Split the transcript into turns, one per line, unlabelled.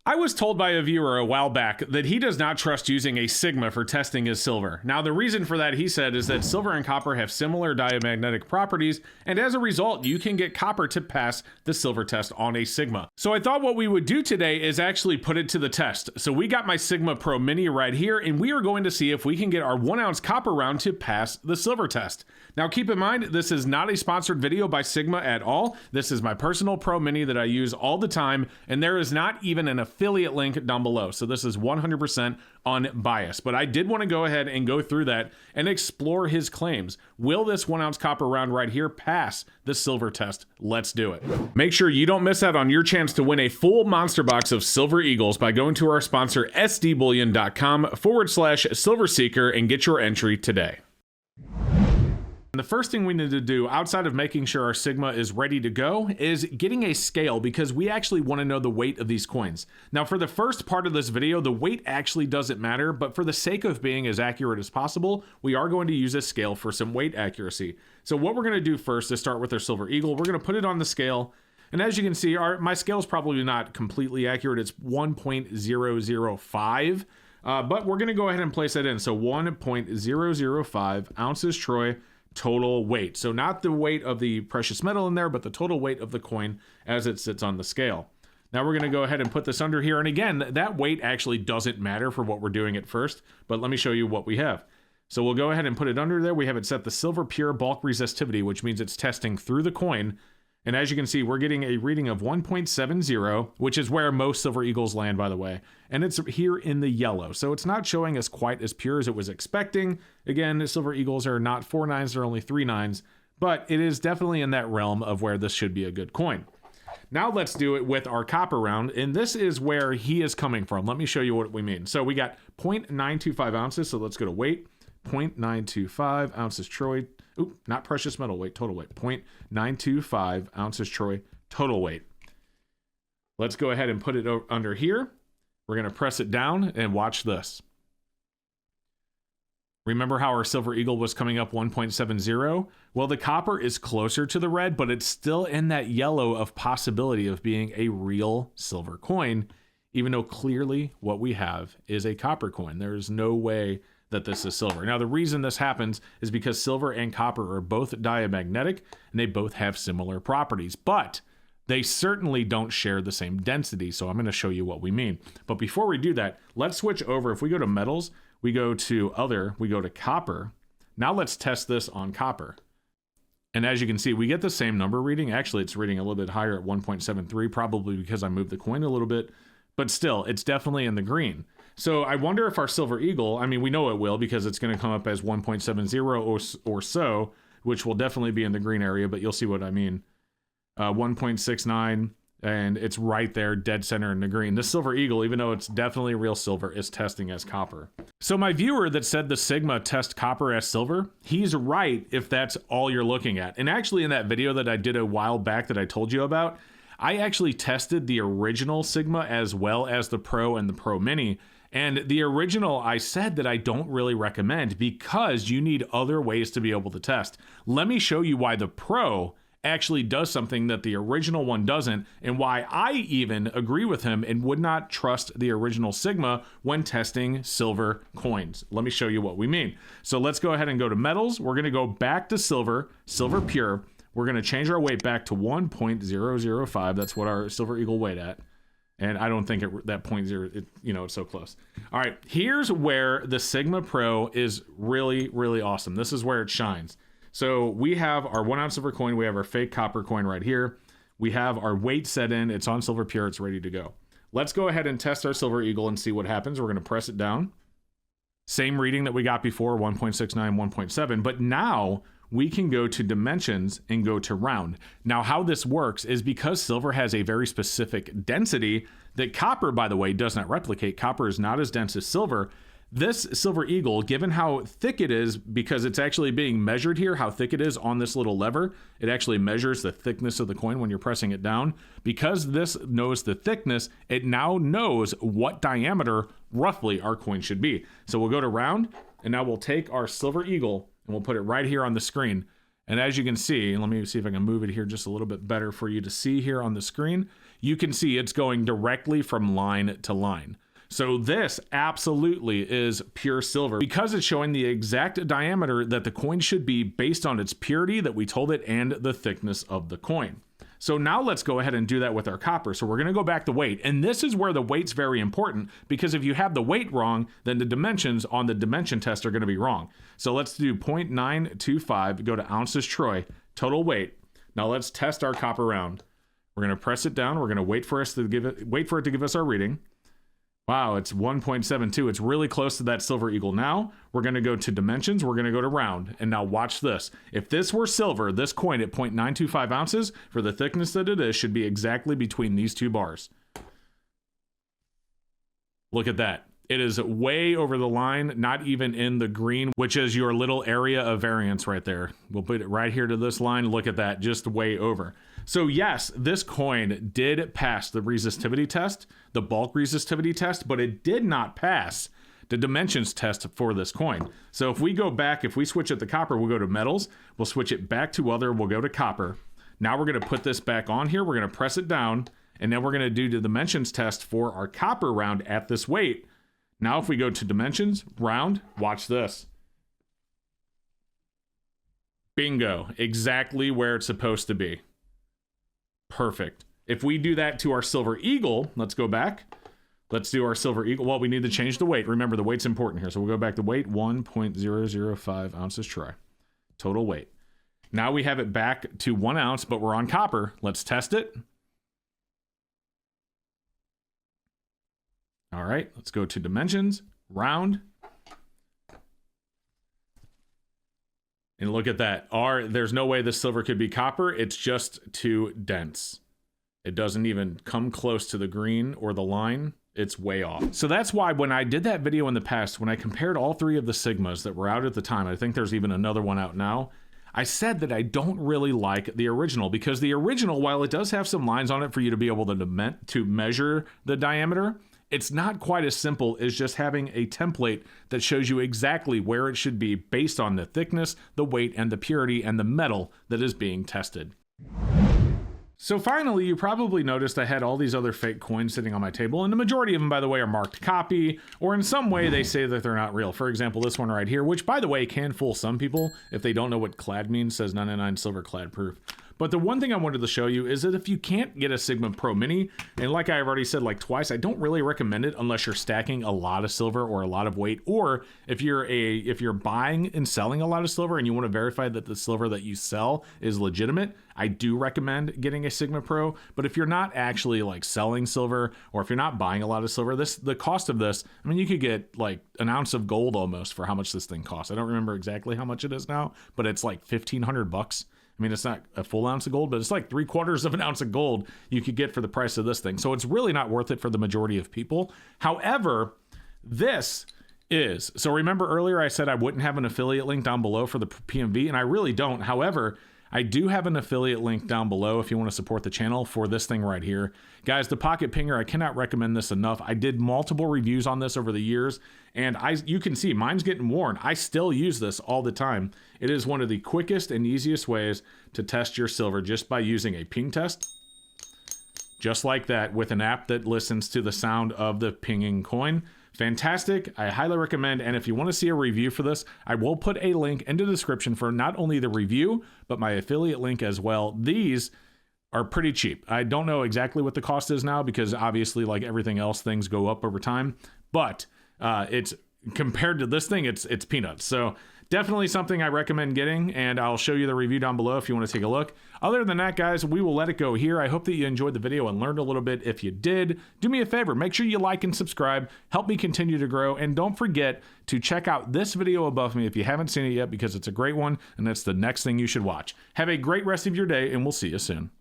I was told by a viewer a while back that he does not trust using a Sigma for testing his silver. Now, the reason for that, he said, is that silver and copper have similar diamagnetic properties, and as a result, you can get copper to pass the silver test on a Sigma. So I thought what we would do today is actually put it to the test. So we got my Sigma Pro Mini right here, and we are going to see if we can get our 1 ounce copper round to pass the silver test. Now, keep in mind, this is not a sponsored video by Sigma at all. This is my personal Pro Mini that I use all the time, and there is not even an affiliate link down below. So this is 100% unbiased, but I did want to go ahead and go through that and explore his claims. Will this 1 ounce copper round right here pass the silver test? Let's do it. Make sure you don't miss out on your chance to win a full monster box of Silver Eagles by going to our sponsor sdbullion.com/silverseeker and get your entry today. The first thing we need to do outside of making sure our Sigma is ready to go is getting a scale, because we actually want to know the weight of these coins. Now, for the first part of this video, the weight actually doesn't matter, but for the sake of being as accurate as possible, we are going to use a scale for some weight accuracy. So what we're going to do first is start with our Silver Eagle. We're going to put it on the scale. And as you can see, my scale is probably not completely accurate. It's 1.005, but we're going to go ahead and place that in. So 1.005 ounces troy total weight. So not the weight of the precious metal in there, but the total weight of the coin as it sits on the scale. Now we're going to go ahead and put this under here. And again, that weight actually doesn't matter for what we're doing at first, but let me show you what we have. So we'll go ahead and put it under there. We have it set the silver pure bulk resistivity, which means it's testing through the coin. And as you can see, we're getting a reading of 1.70, which is where most Silver Eagles land, by the way. And it's here in the yellow. So it's not showing us quite as pure as it was expecting. Again, Silver Eagles are not 4 nines, they're only 3 nines. But it is definitely in that realm of where this should be a good coin. Now let's do it with our copper round. And this is where he is coming from. Let me show you what we mean. So we got 0.925 ounces. So let's go to weight. 0.925 ounces troy. Oop, not precious metal weight, total weight. 0.925 ounces troy, total weight. Let's go ahead and put it under here. We're going to press it down and watch this. Remember how our Silver Eagle was coming up 1.70? Well, the copper is closer to the red, but it's still in that yellow of possibility of being a real silver coin, even though clearly what we have is a copper coin. There is no way that this is silver. Now, the reason this happens is because silver and copper are both diamagnetic, and they both have similar properties, but they certainly don't share the same density. So I'm going to show you what we mean. But before we do that, let's switch over. If we go to metals, we go to other, we go to copper. Now let's test this on copper. And as you can see, we get the same number reading. Actually, it's reading a little bit higher at 1.73, probably because I moved the coin a little bit, but still, it's definitely in the green. So I wonder if our Silver Eagle, I mean, we know it will because it's going to come up as 1.70 or so, which will definitely be in the green area, but you'll see what I mean. 1.69, and it's right there, dead center in the green. This Silver Eagle, even though it's definitely real silver, is testing as copper. So my viewer that said the Sigma test copper as silver, he's right if that's all you're looking at. And actually in that video that I did a while back that I told you about, I actually tested the original Sigma as well as the Pro and the Pro Mini. And the original, I said that I don't really recommend because you need other ways to be able to test. Let me show you why the Pro actually does something that the original one doesn't, and why I even agree with him and would not trust the original Sigma when testing silver coins. Let me show you what we mean. So let's go ahead and go to metals. We're going to go back to silver, silver pure. We're going to change our weight back to 1.005. That's what our Silver Eagle weighed at. And I don't think that 0.0, it's so close. All right, here's where the Sigma Pro is really, really awesome. This is where it shines. So we have our 1 ounce silver coin. We have our fake copper coin right here. We have our weight set in. It's on silver pure. It's ready to go. Let's go ahead and test our Silver Eagle and see what happens. We're going to press it down. Same reading that we got before, 1.69, 1.7. But now we can go to dimensions and go to round. Now, how this works is because silver has a very specific density that copper, by the way, does not replicate. Copper is not as dense as silver. This Silver Eagle, given how thick it is, because it's actually being measured here, how thick it is on this little lever, it actually measures the thickness of the coin when you're pressing it down. Because this knows the thickness, it now knows what diameter roughly our coin should be. So we'll go to round, and now we'll take our Silver Eagle and we'll put it right here on the screen. And as you can see, let me see if I can move it here just a little bit better for you to see here on the screen. you can see it's going directly from line to line. So this absolutely is pure silver because it's showing the exact diameter that the coin should be based on its purity that we told it and the thickness of the coin. So now let's go ahead and do that with our copper. So we're going to go back to weight, and this is where the weight's very important, because if you have the weight wrong, then the dimensions on the dimension test are going to be wrong. So let's do 0.925, go to ounces troy, total weight. Now let's test our copper round. We're going to press it down. We're going to wait for it to give us our reading. Wow, it's 1.72. It's really close to that silver eagle. Now we're going to go to dimensions. We're going to go to round. And now watch this. If this were silver, this coin at 0.925 ounces for the thickness that it is should be exactly between these two bars. Look at that. It is way over the line, not even in the green, which is your little area of variance right there. We'll put it right here to this line. Look at that, just way over. So yes, this coin did pass the resistivity test, the bulk resistivity test, but it did not pass the dimensions test for this coin. So if we go back, if we switch it to copper, we'll go to metals, we'll switch it back to other, we'll go to copper. Now we're gonna put this back on here, we're gonna press it down, and then we're gonna do the dimensions test for our copper round at this weight. Now if we go to dimensions, round, watch this. Bingo, exactly where it's supposed to be. Perfect. If we do that to our silver eagle, let's go back. Let's do our silver eagle. Well, we need to change the weight. Remember, the weight's important here. So we'll go back to weight, 1.005 ounces troy. Total weight. Now we have it back to 1 ounce, but we're on copper. Let's test it. All right, let's go to dimensions, round. And look at that. There's no way this silver could be copper. It's just too dense. It doesn't even come close to the green or the line. It's way off. So that's why when I did that video in the past, when I compared all three of the Sigmas that were out at the time, I think there's even another one out now, I said that I don't really like the original, because the original, while it does have some lines on it for you to be able to measure the diameter, it's not quite as simple as just having a template that shows you exactly where it should be based on the thickness, the weight, and the purity and the metal that is being tested. So finally, you probably noticed I had all these other fake coins sitting on my table, and the majority of them, by the way, are marked copy, or in some way they say that they're not real. For example, this one right here, which by the way can fool some people if they don't know what clad means, says 99 silver clad proof. But the one thing I wanted to show you is that if you can't get a Sigma Pro Mini, and like I've already said like twice, I don't really recommend it unless you're stacking a lot of silver or a lot of weight, or if you're buying and selling a lot of silver and you want to verify that the silver that you sell is legitimate, I do recommend getting a Sigma Pro. But if you're not actually like selling silver, or if you're not buying a lot of silver, the cost of this, I mean, you could get like an ounce of gold almost for how much this thing costs. I don't remember exactly how much it is now, but it's like 1,500 bucks. I mean, it's not a full ounce of gold, but it's like 3/4 of an ounce of gold you could get for the price of this thing. So it's really not worth it for the majority of people. However, this is. So remember earlier I said I wouldn't have an affiliate link down below for the PMV, and I really don't. However, I do have an affiliate link down below if you want to support the channel for this thing right here. Guys, the Pocket Pinger, I cannot recommend this enough. I did multiple reviews on this over the years, and you can see mine's getting worn. I still use this all the time. It is one of the quickest and easiest ways to test your silver, just by using a ping test. Just like that, with an app that listens to the sound of the pinging coin. Fantastic. I highly recommend. And if you want to see a review for this, I will put a link in the description for not only the review, but my affiliate link as well. These are pretty cheap. I don't know exactly what the cost is now, because obviously, like everything else, things go up over time, but it's compared to this thing, it's peanuts. So definitely something I recommend getting, and I'll show you the review down below if you want to take a look. Other than that, guys, we will let it go here. I hope that you enjoyed the video and learned a little bit. If you did, do me a favor, make sure you like and subscribe, help me continue to grow, and don't forget to check out this video above me if you haven't seen it yet, because it's a great one, and it's the next thing you should watch. Have a great rest of your day, and we'll see you soon.